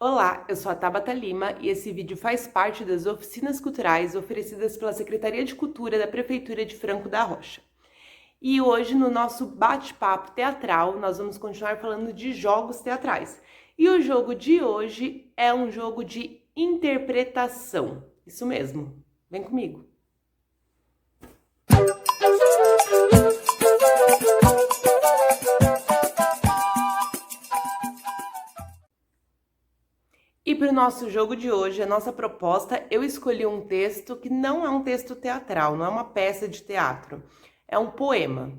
Olá, eu sou a Tabata Lima e esse vídeo faz parte das oficinas culturais oferecidas pela Secretaria de Cultura da Prefeitura de Franco da Rocha. E hoje, no nosso bate-papo teatral, nós vamos continuar falando de jogos teatrais. E o jogo de hoje é um jogo de interpretação. Isso mesmo, vem comigo. E para o nosso jogo de hoje, a nossa proposta, eu escolhi um texto que não é um texto teatral, não é uma peça de teatro, é um poema.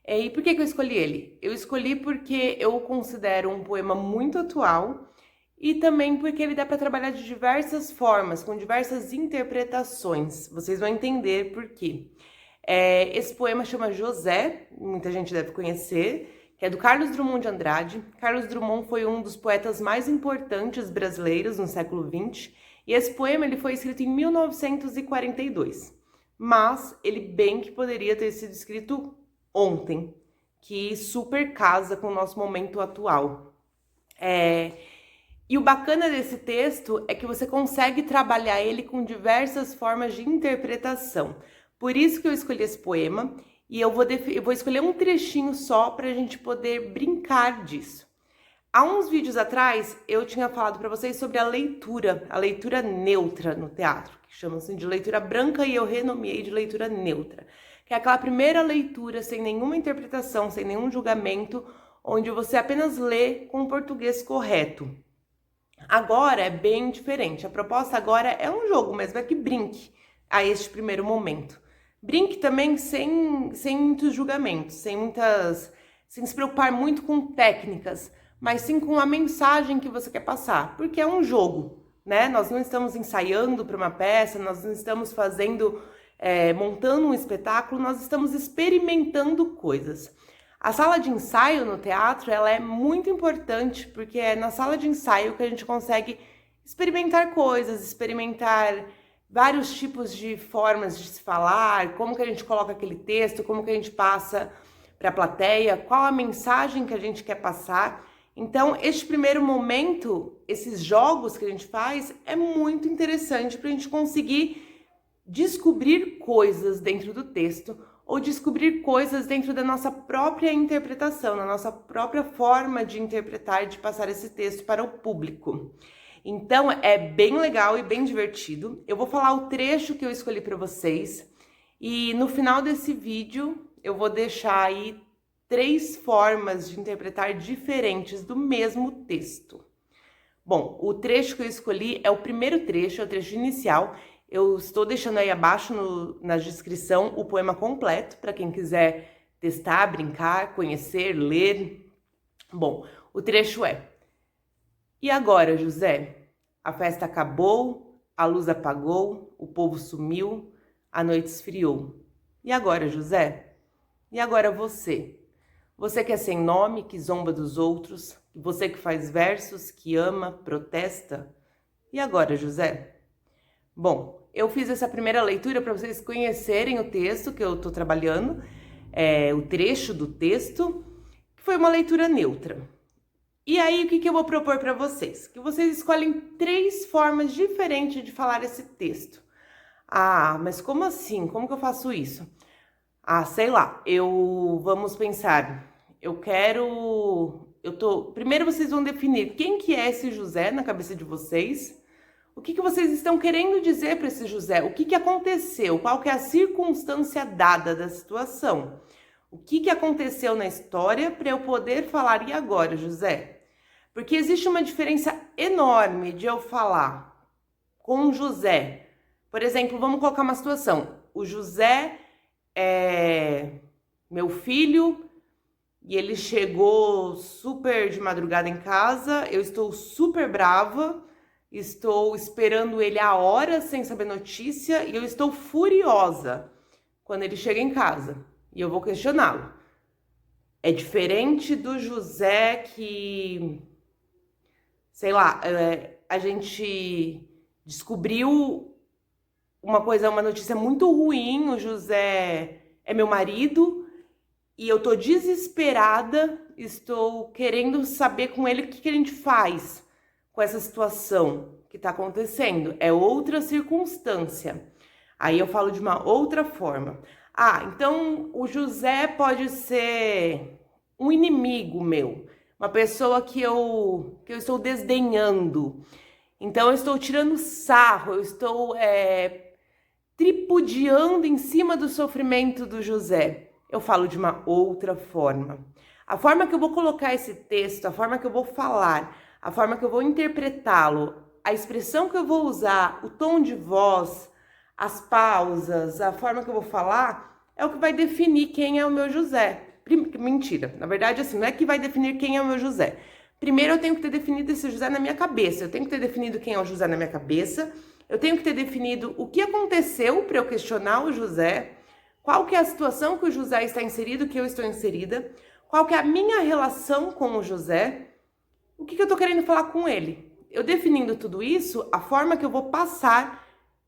E por que eu escolhi ele? Eu escolhi porque eu o considero um poema muito atual e também porque ele dá para trabalhar de diversas formas, com diversas interpretações. Vocês vão entender por quê. Esse poema chama José, muita gente deve conhecer, que é do Carlos Drummond de Andrade. Carlos Drummond foi um dos poetas mais importantes brasileiros no século XX, e esse poema ele foi escrito em 1942. Mas ele bem que poderia ter sido escrito ontem, que super casa com o nosso momento atual. E o bacana desse texto é que você consegue trabalhar ele com diversas formas de interpretação. Por isso que eu escolhi esse poema e eu vou escolher um trechinho só para a gente poder brincar disso. Há uns vídeos atrás eu tinha falado para vocês sobre a leitura neutra no teatro, que chama-se de leitura branca e eu renomeei de leitura neutra, que é aquela primeira leitura sem nenhuma interpretação, sem nenhum julgamento, onde você apenas lê com o português correto. Agora é bem diferente, a proposta agora é um jogo mesmo, é que brinque a este primeiro momento. Brinque também sem muitos julgamentos, sem se preocupar muito com técnicas, mas sim com a mensagem que você quer passar, porque é um jogo, né? Nós não estamos ensaiando para uma peça, nós não estamos montando um espetáculo, nós estamos experimentando coisas. A sala de ensaio no teatro, ela é muito importante, porque é na sala de ensaio que a gente consegue experimentar coisas, experimentar vários tipos de formas de se falar, como que a gente coloca aquele texto, como que a gente passa para a plateia, qual a mensagem que a gente quer passar. Então, este primeiro momento, esses jogos que a gente faz, é muito interessante para a gente conseguir descobrir coisas dentro do texto ou descobrir coisas dentro da nossa própria interpretação, na nossa própria forma de interpretar, de passar esse texto para o público. Então, é bem legal e bem divertido. Eu vou falar o trecho que eu escolhi para vocês e no final desse vídeo eu vou deixar aí 3 formas de interpretar diferentes do mesmo texto. Bom, o trecho que eu escolhi é o primeiro trecho, é o trecho inicial. Eu estou deixando aí abaixo na descrição o poema completo, para quem quiser testar, brincar, conhecer, ler. Bom, o trecho é: E agora, José? A festa acabou, a luz apagou, o povo sumiu, a noite esfriou. E agora, José? E agora você? Você que é sem nome, que zomba dos outros, você que faz versos, que ama, protesta. E agora, José? Bom, eu fiz essa primeira leitura para vocês conhecerem o texto que eu estou trabalhando, o trecho do texto, que foi uma leitura neutra. E aí, o que eu vou propor para vocês? Que vocês escolhem 3 formas diferentes de falar esse texto. Ah, mas como assim? Como que eu faço isso? Ah, sei lá, vamos pensar, primeiro vocês vão definir quem que é esse José na cabeça de vocês, o que vocês estão querendo dizer para esse José, o que aconteceu, qual que é a circunstância dada da situação, o que aconteceu na história para eu poder falar, e agora, José? Porque existe uma diferença enorme de eu falar com o José. Por exemplo, vamos colocar uma situação, o José é meu filho e ele chegou super de madrugada em casa, eu estou super brava, estou esperando ele há horas sem saber notícia e eu estou furiosa quando ele chega em casa e eu vou questioná-lo. É diferente do José que, sei lá, a gente descobriu uma notícia muito ruim, o José é meu marido e eu tô desesperada, estou querendo saber com ele o que a gente faz. com essa situação que está acontecendo, é outra circunstância. Aí eu falo de uma outra forma. Ah, então o José pode ser um inimigo meu, uma pessoa que eu estou desdenhando. Então eu estou tirando sarro, eu estou tripudiando em cima do sofrimento do José. Eu falo de uma outra forma. A forma que eu vou colocar esse texto, a forma que eu vou falar, a forma que eu vou interpretá-lo, a expressão que eu vou usar, o tom de voz, as pausas, a forma que eu vou falar, é o que vai definir quem é o meu José. Mentira, na verdade, assim, não é que vai definir quem é o meu José. Primeiro eu tenho que ter definido esse José na minha cabeça, eu tenho que ter definido quem é o José na minha cabeça, eu tenho que ter definido o que aconteceu para eu questionar o José, qual que é a situação que o José está inserido, que eu estou inserida, qual que é a minha relação com o José, o que eu estou querendo falar com ele. Eu definindo tudo isso, a forma que eu vou passar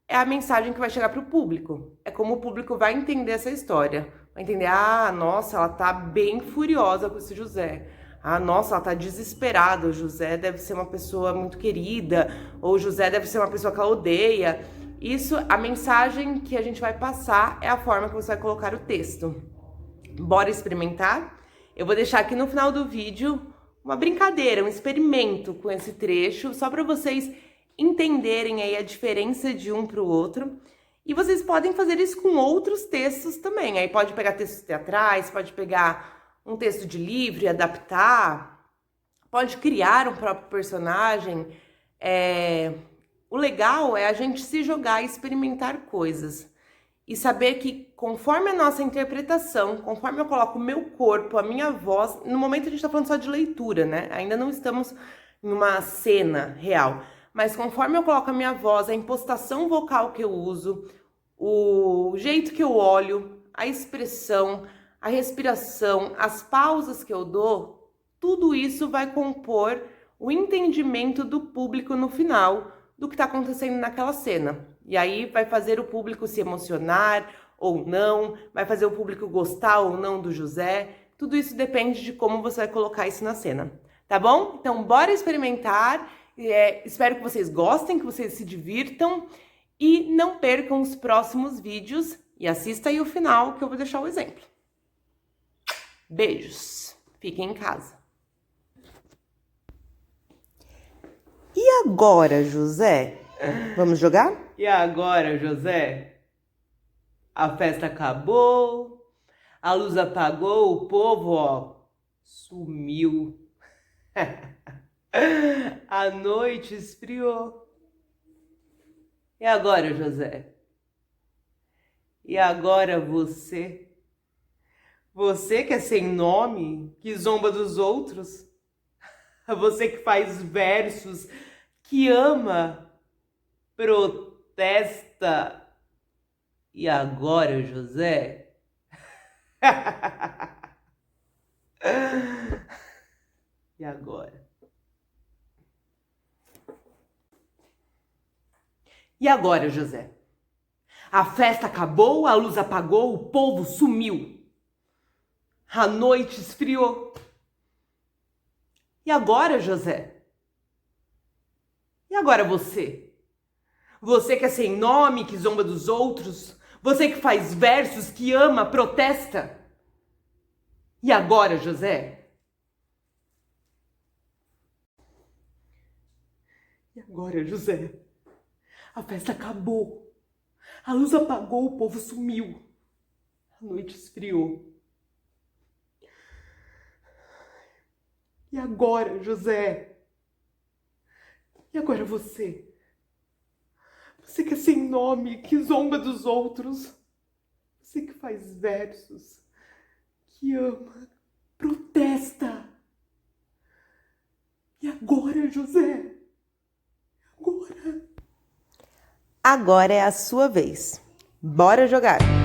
é a mensagem que vai chegar para o público. É como o público vai entender essa história. Vai entender, ah, nossa, ela tá bem furiosa com esse José. Ah, nossa, ela tá desesperada. O José deve ser uma pessoa muito querida. Ou o José deve ser uma pessoa que ela odeia. Isso, a mensagem que a gente vai passar é a forma que você vai colocar o texto. Bora experimentar? Eu vou deixar aqui no final do vídeo uma brincadeira, um experimento com esse trecho, só para vocês entenderem aí a diferença de um para o outro. E vocês podem fazer isso com outros textos também. Aí pode pegar textos teatrais, pode pegar um texto de livro e adaptar, pode criar um próprio personagem. O legal é a gente se jogar e experimentar coisas. E saber que conforme a nossa interpretação, conforme eu coloco o meu corpo, a minha voz, no momento a gente tá falando só de leitura, né? Ainda não estamos em uma cena real. Mas conforme eu coloco a minha voz, a impostação vocal que eu uso, o jeito que eu olho, a expressão, a respiração, as pausas que eu dou, tudo isso vai compor o entendimento do público no final do que está acontecendo naquela cena. E aí vai fazer o público se emocionar ou não, vai fazer o público gostar ou não do José. Tudo isso depende de como você vai colocar isso na cena, tá bom? Então bora experimentar. Espero que vocês gostem, que vocês se divirtam e não percam os próximos vídeos e assista aí o final que eu vou deixar o exemplo. Beijos, fiquem em casa. E agora, José? Vamos jogar? E agora, José? A festa acabou, a luz apagou, o povo, ó, sumiu. A noite esfriou. E agora, José? E agora você? Você que é sem nome, que zomba dos outros? Você que faz versos, que ama, protesta. E agora, José? E agora? E agora, José? A festa acabou, a luz apagou, o povo sumiu. A noite esfriou. E agora, José? E agora você? Você que é sem nome, que zomba dos outros? Você que faz versos, que ama, protesta? E agora, José? E agora, José? A festa acabou. A luz apagou, o povo sumiu. A noite esfriou. E agora, José? E agora você? Você que é sem nome, que zomba dos outros. Você que faz versos, que ama, protesta. E agora, José? Agora? Agora é a sua vez. Bora jogar!